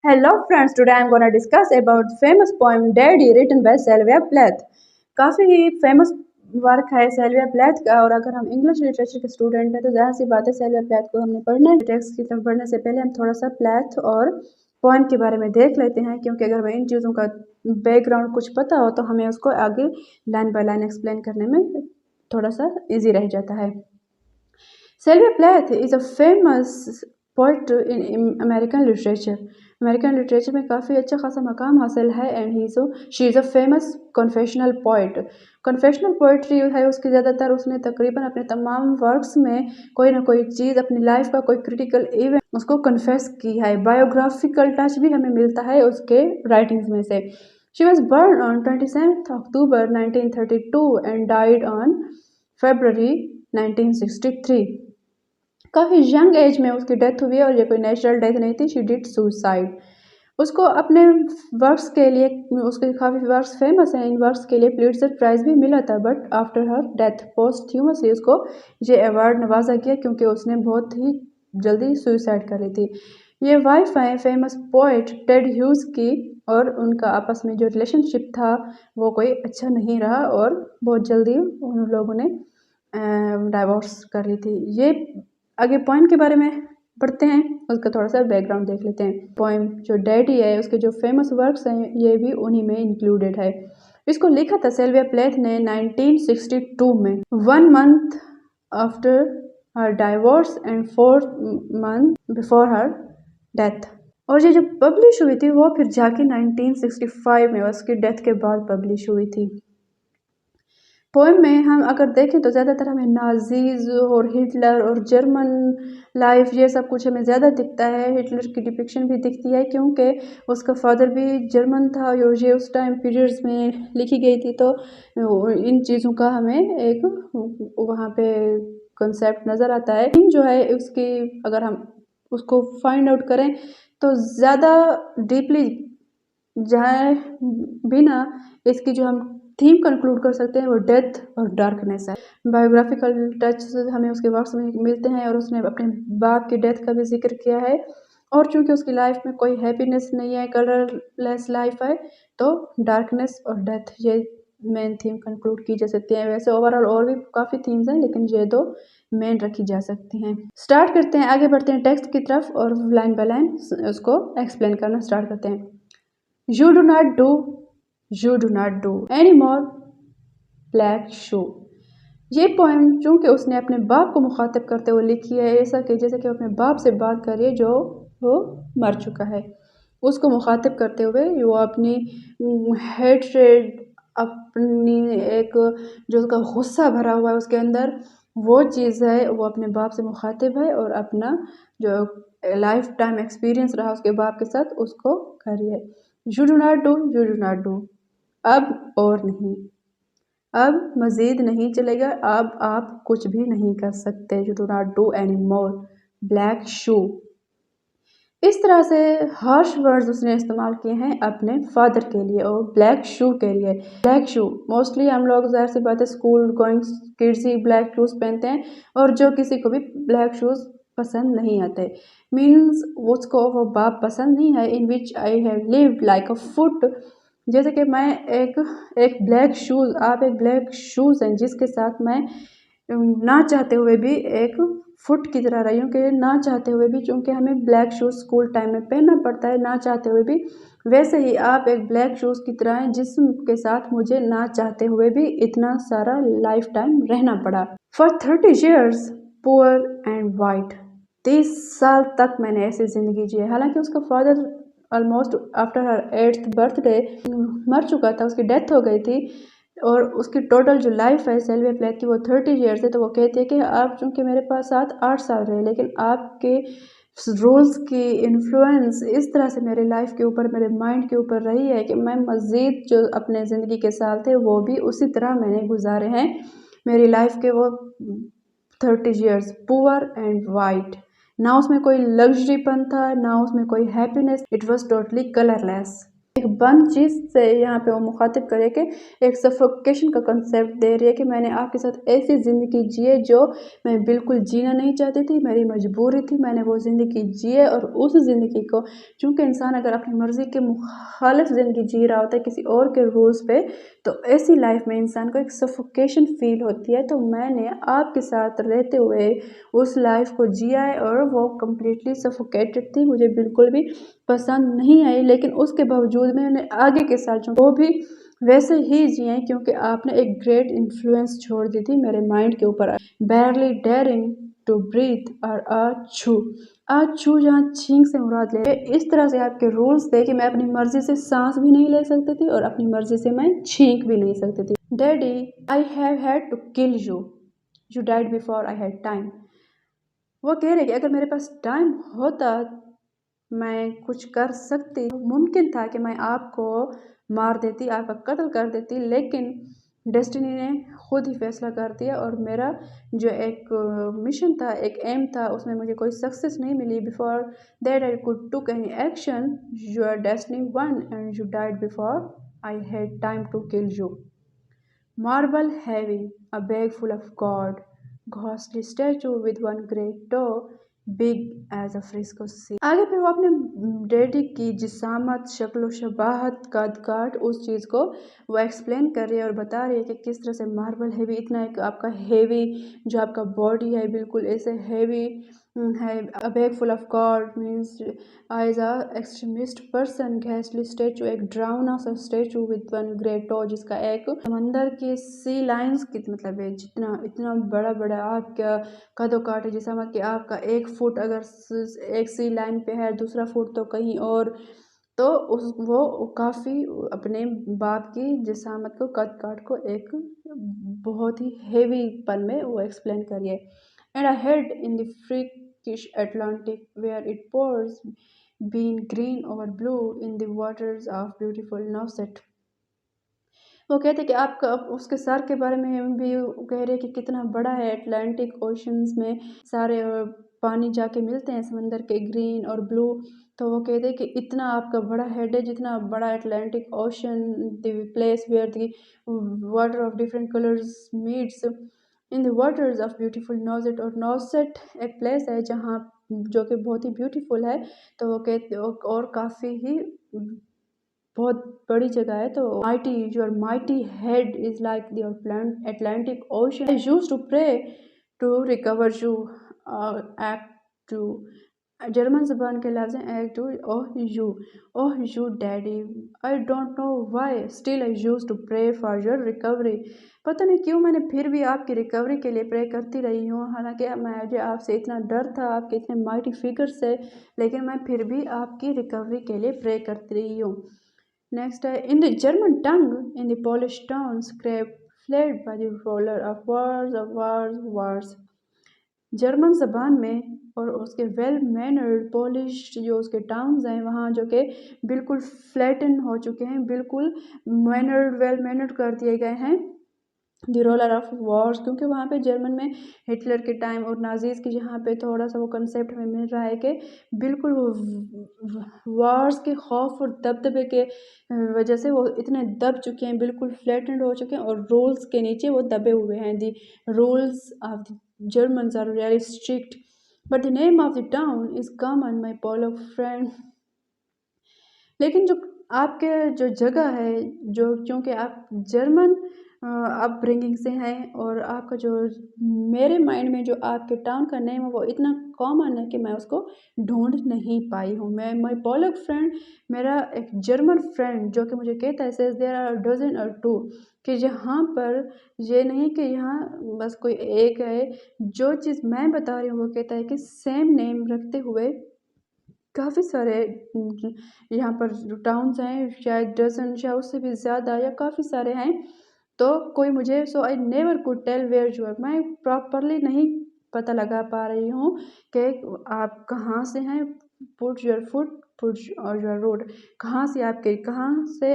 Hello friends, today I'm gonna discuss about famous poem Daddy written by Sylvia Plath। काफ़ी ही famous work है सेल्विया प्लेथ का। और अगर हम इंग्लिश लिटरेचर के स्टूडेंट हैं तो ज़ाहिर सी बात है सेल्विया प्लेथ को हमने पढ़ना है। टेक्स्ट की तरफ बढ़ने से पहले हम थोड़ा सा प्लेथ और पोएम के बारे में देख लेते हैं, क्योंकि अगर हमें इन चीज़ों का बैकग्राउंड कुछ पता हो तो हमें उसको आगे लाइन बाय लाइन एक्सप्लेन करने में थोड़ा सा ईजी रह जाता है। Sylvia Plath is a famous poet in American literature। American literature में काफ़ी अच्छा खासा मकाम हासिल है and she is a famous confessional poet. Confessional poetry है उसकी ज़्यादातर, उसने तकरीबन अपने तमाम वर्क्स में कोई ना कोई चीज़ अपनी लाइफ का कोई क्रिटिकल इवेंट उसको कन्फेस की है। बायोग्राफिकल टच भी हमें मिलता है उसके राइटिंग्स में से। She was burn on 27 October 1932 and died on February 1963। काफ़ी यंग एज में उसकी डेथ हुई है और ये कोई नेचुरल डेथ नहीं थी, शी डिड सुसाइड। उसको अपने वर्क्स के लिए, उसके काफ़ी वर्क्स फेमस हैं, इन वर्क्स के लिए पुलित्ज़र प्राइज़ भी मिला था, बट आफ्टर हर डेथ पोस्टह्यूमसली उसको ये अवार्ड नवाजा गया क्योंकि उसने बहुत ही जल्दी सुसाइड कर ली थी। ये वाइफ हैं फेमस पोइट टेड ह्यूज की, और उनका आपस में जो रिलेशनशिप था वो कोई अच्छा नहीं रहा और बहुत जल्दी उन लोगों ने डाइवोर्स कर ली थी। ये आगे पोएम के बारे में पढ़ते हैं, उसका थोड़ा सा बैकग्राउंड देख लेते हैं। पोएम जो डैडी है उसके जो फेमस वर्क्स हैं ये भी उन्हीं में इंक्लूडेड है। इसको लिखा था सेल्विया प्लेथ ने 1962 में, 1 month after her divorce and 4 month before her death. और ये जो पब्लिश हुई थी वो फिर जाके 1965 में उसकी डेथ के बाद पब्लिश हुई थी। पोएम में हम अगर देखें तो ज़्यादातर हमें नाजीज़ और हिटलर और जर्मन लाइफ ये सब कुछ हमें ज़्यादा दिखता है। हिटलर की डिपिक्शन भी दिखती है क्योंकि उसका फादर भी जर्मन था और ये उस टाइम पीरियड्स में लिखी गई थी, तो इन चीज़ों का हमें एक वहाँ पे कंसेप्ट नज़र आता है। जो है उसकी अगर हम उसको फाइंड आउट करें तो ज़्यादा डीपली जाए बिना इसकी जो हम थीम कंक्लूड कर सकते हैं वो डेथ और डार्कनेस है। बायोग्राफिकल टच हमें उसके वर्क्स में मिलते हैं और उसने अपने बाप की डेथ का भी जिक्र किया है। और चूँकि उसकी लाइफ में कोई हैप्पीनेस नहीं है, कलरलेस लाइफ है, तो डार्कनेस और डेथ ये मेन थीम कंक्लूड की जा सकती है। वैसे ओवरऑल और भी काफ़ी थीम्स हैं लेकिन ये दो मेन रखी जा सकती हैं। स्टार्ट करते हैं, आगे बढ़ते हैं टेक्स्ट की तरफ और लाइन बाय लाइन उसको एक्सप्लेन करना स्टार्ट करते हैं। You do not do any more black shoe। ये पोएम चूँकि उसने अपने बाप को मुखातिब करते हुए लिखी है, ऐसा कि जैसे कि अपने बाप से बात कर रही है जो वो मर चुका है, उसको मुखातिब करते हुए वो अपनी हेट्रेड, अपनी एक जो उसका गुस्सा भरा हुआ है उसके अंदर, वो चीज़ है वो अपने बाप से मुखातिब है और अपना जो लाइफ टाइम एक्सपीरियंस रहा उसके बाप के साथ उसको कर रही है। यू डू नॉट डू, अब और नहीं, अब मज़ीद नहीं चलेगा, अब आप कुछ भी नहीं कर सकते। You do not do any more black shoe. इस तरह से हार्श वर्ड्स उसने इस्तेमाल किए हैं अपने फादर के लिए और ब्लैक शू के लिए। ब्लैक शू मोस्टली हम लोग ज़ाहिर सी बात है स्कूल गोइंग किड्स ही ब्लैक शूज़ पहनते हैं, और जो किसी को भी ब्लैक शूज़ पसंद नहीं आते मीन्स उसको वो बाप पसंद नहीं है। In which I have lived like a foot, जैसे कि मैं एक ब्लैक शूज़, आप एक ब्लैक शूज़ हैं जिसके साथ मैं ना चाहते हुए भी एक फुट की तरह रही हूँ, कि ना चाहते हुए भी, चूँकि हमें ब्लैक शूज़ स्कूल टाइम में पहनना पड़ता है ना चाहते हुए भी, वैसे ही आप एक ब्लैक शूज़ की तरह हैं जिसके साथ मुझे ना चाहते हुए भी इतना सारा लाइफ टाइम रहना पड़ा। For 30 years poor and white, 30 साल तक मैंने ऐसी ज़िंदगी जी है। हालांकि उसका father almost after her 8th birthday मर चुका था, उसकी डेथ हो गई थी, और उसकी टोटल जो लाइफ है सेल्विया प्लेथ की वो 30 years है। तो वो कहती है कि आप चूँकि मेरे पास 7-8 साल रहे, लेकिन आपके रूल्स की इन्फ्लुएंस इस तरह से मेरे लाइफ के ऊपर, मेरे माइंड के ऊपर रही है कि मैं मज़ीद जो अपने ज़िंदगी के साल थे वो भी उसी तरह मैंने गुजारे हैं। मेरी लाइफ के वो 30 years पुअर एंड वाइट, ना उसमें कोई लग्जरीपन था ना उसमें कोई happiness, it was totally colourless. एक बंद चीज़ से यहाँ पे वो मुखातिब करे कि एक सफोकेशन का कंसेप्ट दे रही है कि मैंने आपके साथ ऐसी ज़िंदगी जिए जो मैं बिल्कुल जीना नहीं चाहती थी, मेरी मजबूरी थी, मैंने वो ज़िंदगी जिए और उस ज़िंदगी को, चूँकि इंसान अगर अपनी मर्ज़ी के मुखालिफ ज़िंदगी जी रहा होता है किसी और के रूल्स पे, तो ऐसी लाइफ में इंसान को एक सफोकेशन फील होती है। तो मैंने आपके साथ रहते हुए उस लाइफ को जिया है और वो कम्प्लीटली सफोकेटेड थी, मुझे बिल्कुल भी पसंद नहीं आई, लेकिन उसके बावजूद मैंने आगे के साल जो वो भी वैसे ही जिए क्योंकि आपने एक ग्रेट इन्फ्लुएंस छोड़ दी थी मेरे माइंड के ऊपर। बैरली डेयरिंग टू ब्रीथ और छू जहाँ छींक से मुराद ले, इस तरह से आपके रूल्स थे कि मैं अपनी मर्जी से सांस भी नहीं ले सकती थी और अपनी मर्जी से मैं छींक भी नहीं सकती थी। Daddy, I have had to kill you died before I had time. वो कह रहे कि अगर मेरे पास टाइम होता मैं कुछ कर सकती, मुमकिन था कि मैं आपको मार देती, आपका कत्ल कर देती, लेकिन डेस्टिनी ने खुद ही फैसला कर दिया और मेरा जो एक मिशन था, एक एम था, उसमें मुझे कोई सक्सेस नहीं मिली। Before that I could took any action, your destiny won and you died before I had time to kill you. Marble heavy, a bag full of gold, ghostly statue with one great toe, big as a frisco sea। आगे फिर वो अपने daddy की जिसामत, शक्ल शबाहत, कद काठ, उस चीज़ को वो एक्सप्लेन कर रही है और बता रही है कि किस तरह से मार्बल हैवी, इतना एक आपका हैवी जो आपका बॉडी है बिल्कुल ऐसे हैवी है। A bag full of God means as a extremist person, घैसली स्टेचू, एक ड्राउना सा statue with one great toe, जिसका एक समंदर के सी लाइन्स की मतलब है, जितना इतना बड़ा बड़ा आपका कदो काट है, जैसा मतलब कि आपका 1 फुट अगर एक सी लाइन पे है, दूसरा फुट तो कहीं और, तो उस वो काफ़ी अपने बाप की जिसामत को, कद काठ को एक बहुत ही हेवी पन में वो एक्सप्लेन करिए। And a head in the freakish Atlantic where it pours, being green over blue in the waters of beautiful Nauset। वो कहते कि आपका उसके सर के बारे में भी कह रहे कि कितना बड़ा है, अटलांटिक ओशंस में सारे पानी जाके मिलते हैं समंदर के, ग्रीन और ब्लू। तो वो कहते हैं कि इतना आपका बड़ा हेड है, जितना बड़ा Atlantic ocean, the place where the water of different colours meets in the waters of beautiful Nauset. और नोसेट एक प्लेस है जहाँ जो कि बहुत ही ब्यूटीफुल है। तो वो कहते और काफ़ी ही बहुत बड़ी जगह है। तो mighty, your mighty head is like the Atlantic ocean, I used to pray to recover you. एक्ट टू, जर्मन ज़बान के लफ्ज़ हैं एक्ट टू, oh you daddy, I don't know why still I used to pray for your recovery. पता नहीं क्यों मैंने फिर भी आपकी रिकवरी के लिए प्रे करती रही हूँ, हालांकि मुझे आपसे इतना डर था, आपके इतने माइटी फिगर से, लेकिन मैं फिर भी आपकी रिकवरी के लिए प्रे करती रही हूँ। Next, in the German tongue, in the Polish towns, scrape fled by the roller of wars। German ज़बान में और उसके वेल मैनर्ड पोलिश जो उसके टाउन्स हैं वहाँ जो कि बिल्कुल फ्लैटन हो चुके हैं, बिल्कुल मैनर्ड वेल मैनर्ड कर दिए गए हैं, द रोलर ऑफ वॉर्स, क्योंकि वहाँ पे जर्मन में हिटलर के टाइम और नाजीज़ की जहाँ पे थोड़ा सा वो कंसेप्ट हमें मिल रहा है कि बिल्कुल वो वॉर्स के खौफ और दबदबे के वजह से वो इतने दब चुके हैं, बिल्कुल फ्लैटेंड हो चुके हैं और रूल्स के नीचे वो दबे हुए हैं। The rules of the Germans are really strict, but the name of the town is common, my Pollock friend। लेकिन जो आपके जो जगह है, जो क्योंकि आप जर्मन अपब्रिंगिंग से हैं और आपका जो मेरे माइंड में जो आपके टाउन का नेम है वो इतना कॉमन है कि मैं उसको ढूंढ नहीं पाई हूँ। मैं माई पॉलक फ्रेंड, मेरा एक जर्मन फ्रेंड जो कि मुझे कहता है सेज देयर आर डजन और टू, कि यहाँ पर ये नहीं कि यहाँ बस कोई एक है। जो चीज़ मैं बता रही हूँ वो कहता है कि सेम नेम रखते हुए काफ़ी सारे यहाँ पर जो टाउन्स हैं, शायद डज़न या उससे भी ज़्यादा या काफ़ी सारे हैं। तो कोई मुझे so I never could tell where you are, मैं प्रॉपरली नहीं पता लगा पा रही हूँ कि आप कहाँ से हैं। पुट योर फुट पुट और योर रोड, कहाँ से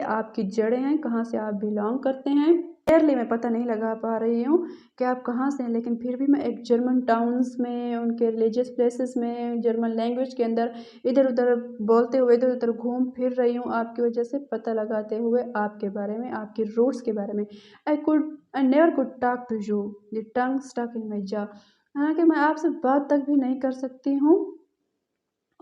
आपकी जड़ें हैं, कहाँ से आप बिलोंग करते हैं। क्लियरली मैं पता नहीं लगा पा रही हूँ कि आप कहाँ से हैं, लेकिन फिर भी मैं एक जर्मन टाउन्स में, उनके रिलीजियस प्लेसेस में, जर्मन लैंग्वेज के अंदर इधर उधर बोलते हुए इधर उधर घूम फिर रही हूँ आपकी वजह से, पता लगाते हुए आपके बारे में, आपके रूट्स के बारे में। I never could talk to you, the tongue stuck in my jaw. हालांकि मैं आपसे बात तक भी नहीं कर सकती हूँ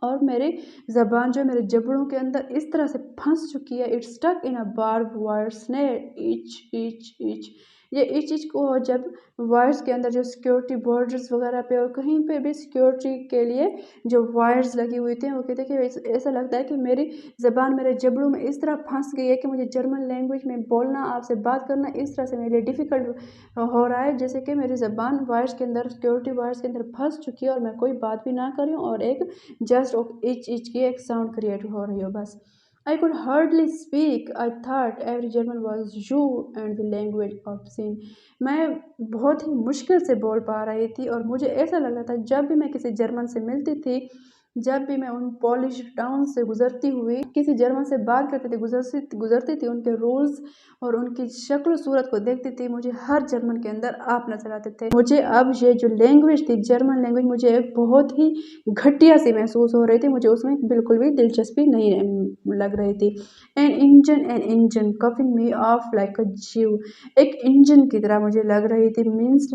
और मेरी ज़बान जो है मेरे जबड़ों के अंदर इस तरह से फंस चुकी है। It's stuck in a barb wire snare, ईच ईच ईच। ये ईच ईच को जब वायर्स के अंदर जो सिक्योरिटी बॉर्डर्स वगैरह पे और कहीं पे भी सिक्योरिटी के लिए जो वायर्स लगी हुई थी, वो कहते हैं कि ऐसा लगता है कि मेरी ज़बान मेरे जबड़ों में इस तरह फंस गई है कि मुझे जर्मन लैंग्वेज में बोलना, आपसे बात करना इस तरह से मेरे लिए डिफ़िकल्ट हो रहा है, जैसे कि मेरी ज़बान वायर्स के अंदर, सिक्योरिटी वायर्स के अंदर फंस चुकी है और मैं कोई बात भी ना कर रही हूँ और एक जस्ट इच इच की एक साउंड क्रिएट हो रही हो बस। I could hardly speak, I thought every German was you and the language obscene. मैं बहुत ही मुश्किल से बोल पा रही थी और मुझे ऐसा लग रहा था जब भी मैं किसी जर्मन से मिलती थी, जब भी मैं उन पॉलिश टाउन से गुजरती हुई किसी जर्मन से बात करती थी, गुजरती थी, उनके रूल्स और उनकी शक्ल सूरत को देखती थी, मुझे हर जर्मन के अंदर आप नजर आते थे। मुझे अब ये जो लैंग्वेज थी, जर्मन लैंग्वेज, मुझे एक बहुत ही घटिया सी महसूस हो रही थी, मुझे उसमें बिल्कुल भी दिलचस्पी नहीं लग रही थी। An engine chuffing me off like a Jew. एक इंजन की तरह मुझे लग रही थी, means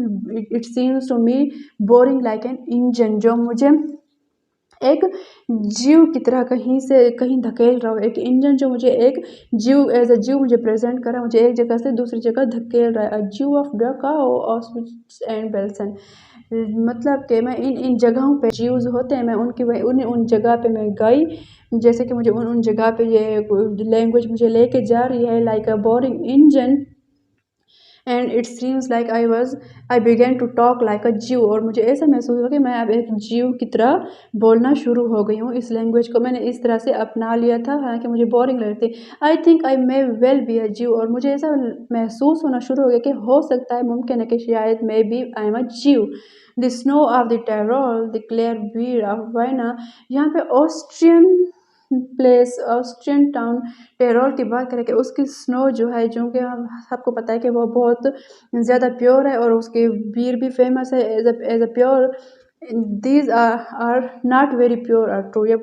it seems to me boring like an engine, जो मुझे एक जीव की तरह कहीं से कहीं धकेल रहा हो। एक इंजन जो मुझे एक जीव, एज अ जीव मुझे प्रेजेंट कर रहा है, मुझे एक जगह से दूसरी जगह धकेल रहा है। अ जीव ऑफ डकाओ ऑस्विट्ज एंड बेल्सन। मतलब कि मैं इन इन जगहों पे जीव्स होते हैं, मैं उनकी उन जगह पे मैं गई, जैसे कि मुझे उन जगह पे ये लैंग्वेज मुझे लेके जा रही है like a boring engine, and it seems like I begin to talk like a Jew. और मुझे ऐसा महसूस हुआ कि मैं अब एक जीव की तरह बोलना शुरू हो गई हूँ। इस लैंग्वेज को मैंने इस तरह से अपना लिया था, हालांकि मुझे बोरिंग लग रही थी। I think I may well be a Jew. और मुझे ऐसा महसूस होना शुरू हो गया कि हो सकता है, मुमकिन है कि शायद may B I am a Jew. The snow of the Tyrol, the clear beer of Vienna. यहाँ पे Austrian place, Austrian town Tyrol की बात करें कि उसकी स्नो जो है, जो कि हम सबको पता है कि वो बहुत ज़्यादा प्योर है और उसके बीर भी फेमस है as a pure. These are not very pure or true. ये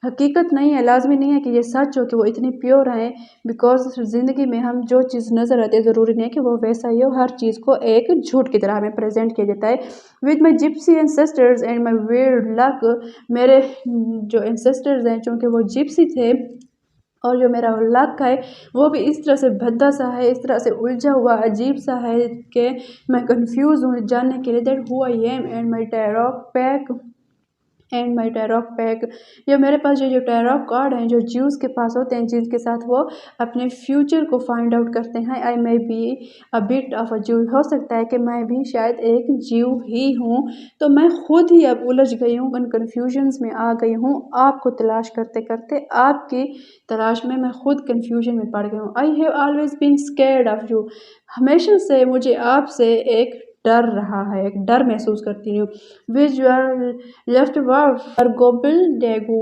हकीकत नहीं है, लाजमी नहीं है कि ये सच हो कि वो इतनी प्योर हैं, बिकॉज ज़िंदगी में हम जो चीज़ नज़र आती है ज़रूरी नहीं है कि वो वैसा ही हो। हर चीज़ को एक झूठ की तरह हमें प्रेजेंट किया जाता है। With my Gypsy ancestors and my weird luck. मेरे जो एंसेस्टर्स हैं, चूँकि वो जिप्सी थे, और जो मेरा लक है वो भी इस तरह से भद्दा सा है, इस तरह से उलझा हुआ अजीब सा है कि मैं कंफ्यूज हूँ जानने के लिए that who I am and my Taroc pack and my Taroc pack. ये मेरे पास जो टैरॉक कार्ड हैं, जो ज्यूस के पास होते हैं, जिनके साथ वो अपने फ्यूचर को फाइंड आउट करते हैं। I may be a bit of a Jew. हो सकता है कि मैं भी शायद एक जीव ही हूँ। तो मैं खुद ही अब उलझ गई हूँ, उन कन्फ्यूजन्स में आ गई हूँ, आपको तलाश करते करते, आपकी तलाश में मैं खुद कन्फ्यूजन में पड़ गई हूँ। I have always been scared of you. हमेशा से मुझे आपसे एक डर रहा है, एक डर महसूस करती हूँ। Which you are left war गोबिल डेगू।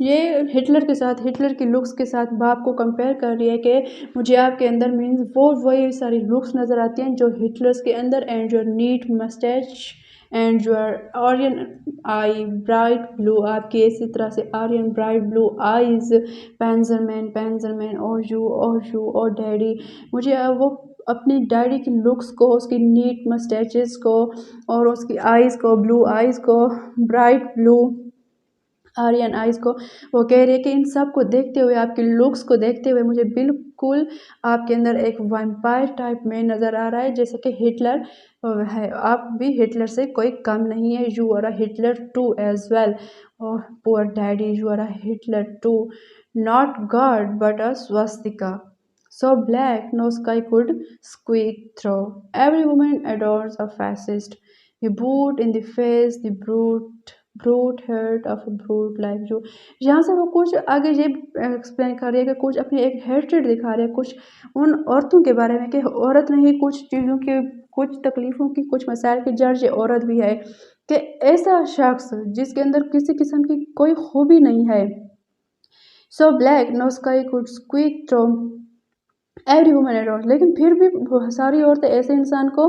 ये हिटलर के साथ, हिटलर की लुक्स के साथ बाप को कंपेयर कर रही है कि मुझे आपके अंदर मीन्स वो वही सारी लुक्स नज़र आती हैं जो हिटलर्स के अंदर। And your neat moustache and your Aryan eye bright blue. आपकी इसी तरह से Aryan bright blue eyes. Panzerman और यू और डैडी। मुझे वो अपनी डैडी की लुक्स को, उसकी नीट मस्टैचेस को और उसकी आइज़ को, ब्लू आइज़ को, ब्राइट ब्लू आर्यन आइज़ को, वो कह रही है कि इन सब को देखते हुए, आपकी लुक्स को देखते हुए मुझे बिल्कुल आपके अंदर एक वैम्पायर टाइप में नज़र आ रहा है, जैसे कि हिटलर है। आप भी हिटलर से कोई कम नहीं है। You are a Hitler too as well. और poor daddy, you are a Hitler too, not God but a swastika. So black no sky could squeak through. Every woman adores a fascist. The boot in the face, the brute heart of a brute like you. यहाँ से वो कुछ आगे ये explain कर रही है कि कुछ अपनी एक हेट्रेड दिखा रहे हैं कुछ उन औरतों के बारे में कि औरत नहीं, कुछ चीज़ों की, कुछ तकलीफ़ों की, कुछ मसाइल की जड़ ये औरत भी है। कि ऐसा शख्स जिसके अंदर किसी किस्म की कोई खूबी नहीं है। So black no sky could squeak through. Every woman adores, लेकिन फिर भी सारी औरतें ऐसे इंसान को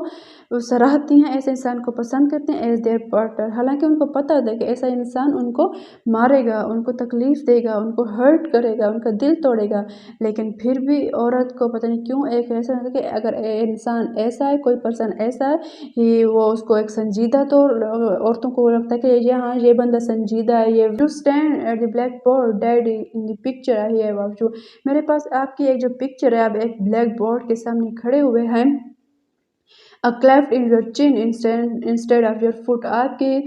सराहती हैं, ऐसे इंसान को पसंद करते हैं एज देयर पार्टनर। हालांकि उनको पता था कि ऐसा इंसान उनको मारेगा, उनको तकलीफ देगा, उनको हर्ट करेगा, उनका दिल तोड़ेगा, लेकिन फिर भी औरत को पता नहीं क्यों एक ऐसा होता है कि अगर इंसान ऐसा है, कोई पर्सन ऐसा है कि वो उसको एक संजीदा, तो औरतों को लगता है कि ये हाँ ये बंदा संजीदा है, ये to stand at the black board daddy in the picture I have of you. मेरे पास आपकी एक जो पिक्चर है, आप एक ब्लैक बोर्ड के सामने खड़े हुए हैं। A cleft in your chin instead of your foot, आपकी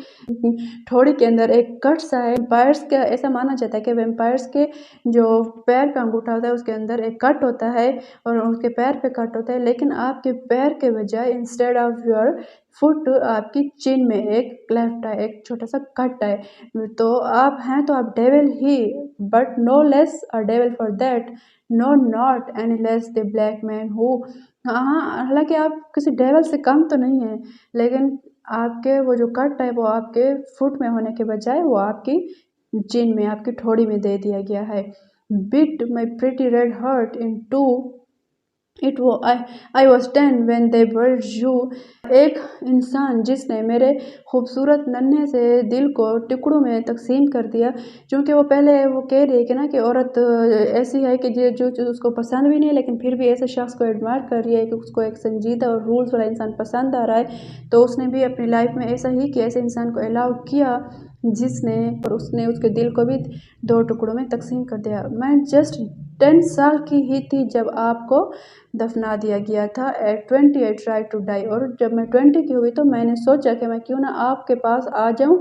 ठोड़ी के अंदर एक कट सा है। वेम्पायर्स का ऐसा माना जाता है कि वेम्पायर्स के जो पैर का अंगूठा होता है उसके अंदर एक कट होता है और उसके पैर पे कट होता है, लेकिन आपके पैर के बजाय इंस्टेड ऑफ योर फुट आपकी चिन में एक क्लेफ्ट है, एक छोटा सा कट है। तो आप हैं तो आप डेविल ही, but no less a devil for that, no not any less the black man who. हाँ, हालाँकि आप किसी डेविल से कम तो नहीं हैं, लेकिन आपके वो जो कट है वो आपके फुट में होने के बजाय वो आपकी चिन में, आपकी ठोड़ी में दे दिया गया है। Bit my pretty red heart in two, it वो I was 10 when they buried you. एक इंसान जिसने मेरे खूबसूरत नन्हे से दिल को टुकड़ों में तकसीम कर दिया, क्योंकि वो पहले वो कह रही है कि ना कि औरत ऐसी है कि जो चीज़ उसको पसंद भी नहीं है, लेकिन फिर भी ऐसे शख्स को एडमायर कर रही है कि उसको एक संजीदा और रूल्स वाला इंसान पसंद आ रहा है, तो उसने भी अपनी लाइफ में ऐसा ही कि ऐसे इंसान को अलाउ किया जिसने, और उसने उसके दिल को भी दो टुकड़ों में तकसीम कर दिया। मैं जस्ट 10 साल की ही थी जब आपको दफना दिया गया था। At 20 I try to die, और जब मैं 20 की हुई तो मैंने सोचा कि मैं क्यों ना आपके पास आ जाऊं,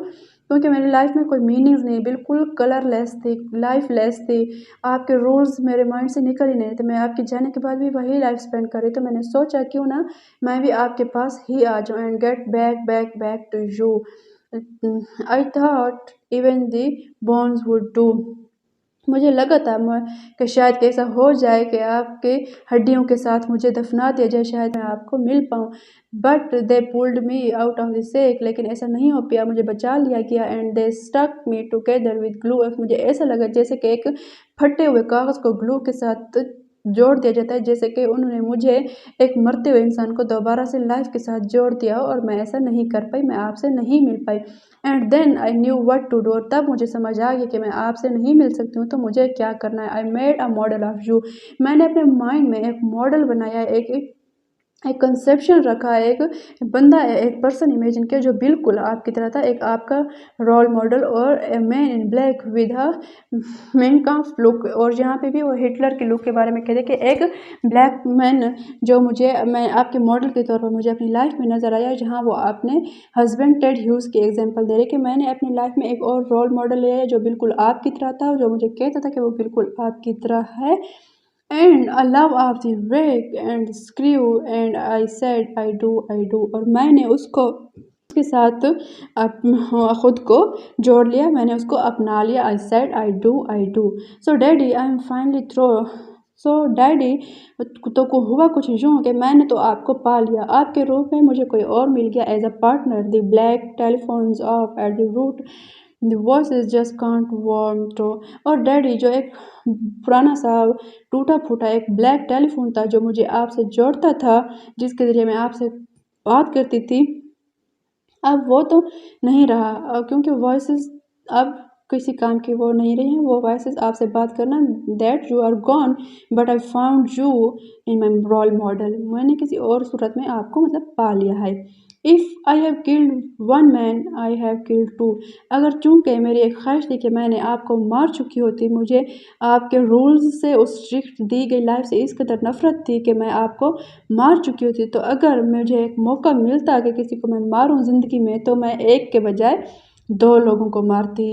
क्योंकि मेरी लाइफ में कोई मीनिंग्स नहीं, बिल्कुल कलरलेस थी, लाइफ लेस थी। आपके रूल्स मेरे माइंड से निकल ही नहीं थे, मैं आपके जाने के बाद भी वही लाइफ स्पेंड कर रही, तो मैंने सोचा क्यों ना मैं भी आपके पास ही आ जाऊं and get back back back to you. I thought even the bones would do. मुझे लगा था कि शायद कैसा हो जाए कि आपके हड्डियों के साथ मुझे दफना दिया जाए, शायद मैं आपको मिल पाऊँ, but they pulled me out of the sack, लेकिन ऐसा नहीं हो पाया, मुझे बचा लिया गया। And they stuck me together with glue, मुझे ऐसा लगा जैसे कि एक फटे हुए कागज़ को ग्लू के साथ जोड़ दिया जाता है, जैसे कि उन्होंने मुझे एक मरते हुए इंसान को दोबारा से लाइफ के साथ जोड़ दिया हो, और मैं ऐसा नहीं कर पाई, मैं आपसे नहीं मिल पाई। And then I knew what to do, और तब मुझे समझ आ गया कि मैं आपसे नहीं मिल सकती हूँ तो मुझे क्या करना है। I made a model of you, मैंने अपने माइंड में एक मॉडल बनाया, एक कंसेप्शन रखा, एक बंदा, एक पर्सन इमेजिन किया जो बिल्कुल आपकी तरह था, एक आपका रोल मॉडल, और a man in black with a man का लुक। और यहाँ पे भी वो हिटलर के लुक के बारे में कहते कि एक ब्लैक मैन जो मुझे, मैं आपके मॉडल के तौर पर मुझे अपनी लाइफ में नज़र आया, जहाँ वो अपने हस्बैंड टेड ह्यूज़ की एग्जांपल दे रहे कि मैंने अपनी लाइफ में एक और रोल मॉडल लिया है जो बिल्कुल आपकी तरह था, जो मुझे कहता था कि वो बिल्कुल आपकी तरह है। And a love of the rack and screw and I said I do, और मैंने उसको उसके साथ खुद को जोड़ लिया, मैंने उसको अपना लिया। I said I do. So daddy I am finally through, so daddy, तो को हुआ कुछ यूँ कि मैंने तो आपको पा लिया, आपके रूप में मुझे कोई और मिल गया as a partner. The black telephone's off at the root, the voice is just can't want to. और डैडी जो एक पुराना सा टूटा फूटा एक ब्लैक टेलीफोन था जो मुझे आपसे जोड़ता था, जिसके ज़रिए मैं आपसे बात करती थी, अब वो तो नहीं रहा, क्योंकि वॉइसेस अब किसी काम की वो नहीं रही हैं, वो वॉइसेस आपसे बात करना, that you are gone, but I found you in my role model, मैंने किसी और सूरत में आपको मतलब पा लिया है। If I have killed one man I have killed two, अगर चूँकि मेरी एक ख्वाहिश थी कि मैंने आपको मार चुकी होती, मुझे आपके रूल्स से, उस स्ट्रिक्ट दी गई लाइफ से इस कदर नफरत थी कि मैं आपको मार चुकी होती, तो अगर मुझे एक मौका मिलता कि किसी को मैं मारूं ज़िंदगी में, तो मैं एक के बजाय दो लोगों को मारती,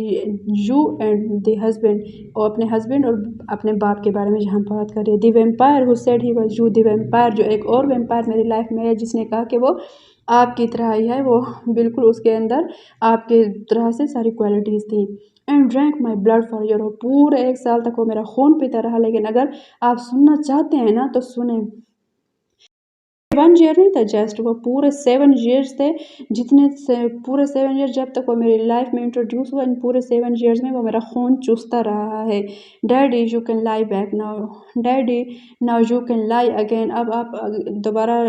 यू एंड द हस्बैंड, और अपने हस्बैंड और अपने बाप के बारे में जहाँ बात कर रही है। The vampire who said he was you, the vampire जो एक और वेम्पायर मेरी लाइफ में है जिसने कहा कि वो आपकी तरह ही है, वो बिल्कुल उसके अंदर आपके तरह से सारी क्वालिटीज़ थी। And drank my blood for your, पूरे 1 साल तक वो मेरा खून पीता रहा। लेकिन अगर आप सुनना चाहते हैं ना तो सुने, 1 ईयर नहीं था जस्ट, वो पूरे 7 ईयर्स थे। जितने से पूरे 7 ईयर्स जब तक वो मेरी लाइफ में इंट्रोड्यूस हुआ, इन पूरे 7 ईयर्स में वो मेरा खून चूसता रहा है। Daddy you can lie back now, daddy now you can lie again. अब आप दोबारा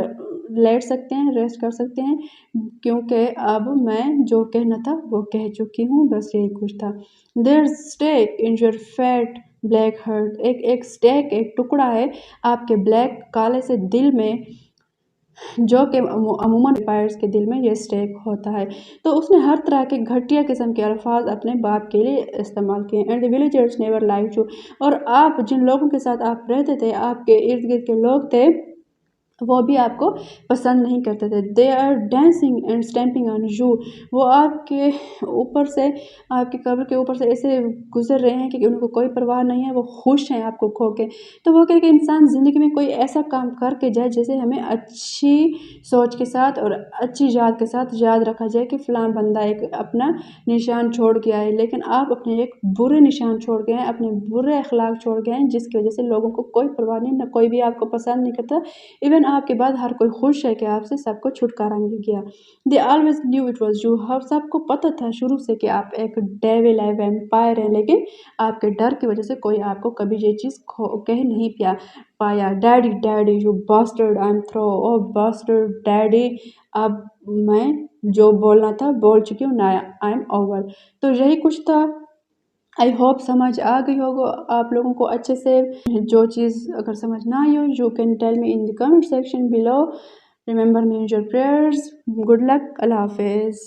लेट सकते हैं, रेस्ट कर सकते हैं, क्योंकि अब मैं जो कहना था वो कह चुकी हूँ, बस यही कुछ था। There stake in your fat black heart, एक स्टेक, एक टुकड़ा है आपके ब्लैक काले से दिल में, जो कि अमूमन वेम्पायर्स के दिल में ये स्टेक होता है। तो उसने हर तरह के घटिया किस्म के अल्फाज अपने बाप के लिए इस्तेमाल किए। And the villagers never like you, और आप जिन लोगों के साथ आप रहते थे, आपके इर्द गिर्द के लोग थे, वो भी आपको पसंद नहीं करते थे। They are dancing and stamping on you, वो आपके ऊपर से, आपकी कब्र के ऊपर से ऐसे गुजर रहे हैं कि उनको कोई परवाह नहीं है, वो खुश हैं आपको खो के। तो वो कहे कि इंसान ज़िंदगी में कोई ऐसा काम करके जाए जैसे हमें अच्छी सोच के साथ और अच्छी याद के साथ याद रखा जाए कि फ़लाँ बंदा एक अपना निशान छोड़ के आए। लेकिन आप अपने एक बुरे निशान छोड़ गए हैं, अपने बुरे अखलाक छोड़ गए हैं, जिसकी वजह से लोगों को कोई परवाह नहीं, ना कोई भी आपको पसंद नहीं करता। इवन आपके बाद हर कोई खुश है कि आपसे सबको छुटकारा मिल गया। They always knew it was you, हम सबको पता था शुरू से कि आप एक डेविल है, वैम्पायर हैं, लेकिन आपके डर की वजह से कोई आपको कभी ये चीज़ कह नहीं पाया। Daddy daddy you bastard, I am through, oh bastard daddy, अब मैं जो बोलना था बोल चुकी हूँ, ना आई एम ओवर। तो यही कुछ था। आई होप समझ आ गई होगा आप लोगों को अच्छे से। जो चीज़ अगर समझ ना आई हो, you can tell me in the comment section below. Remember me in your prayers. Good luck, अल्लाह हाफिज़।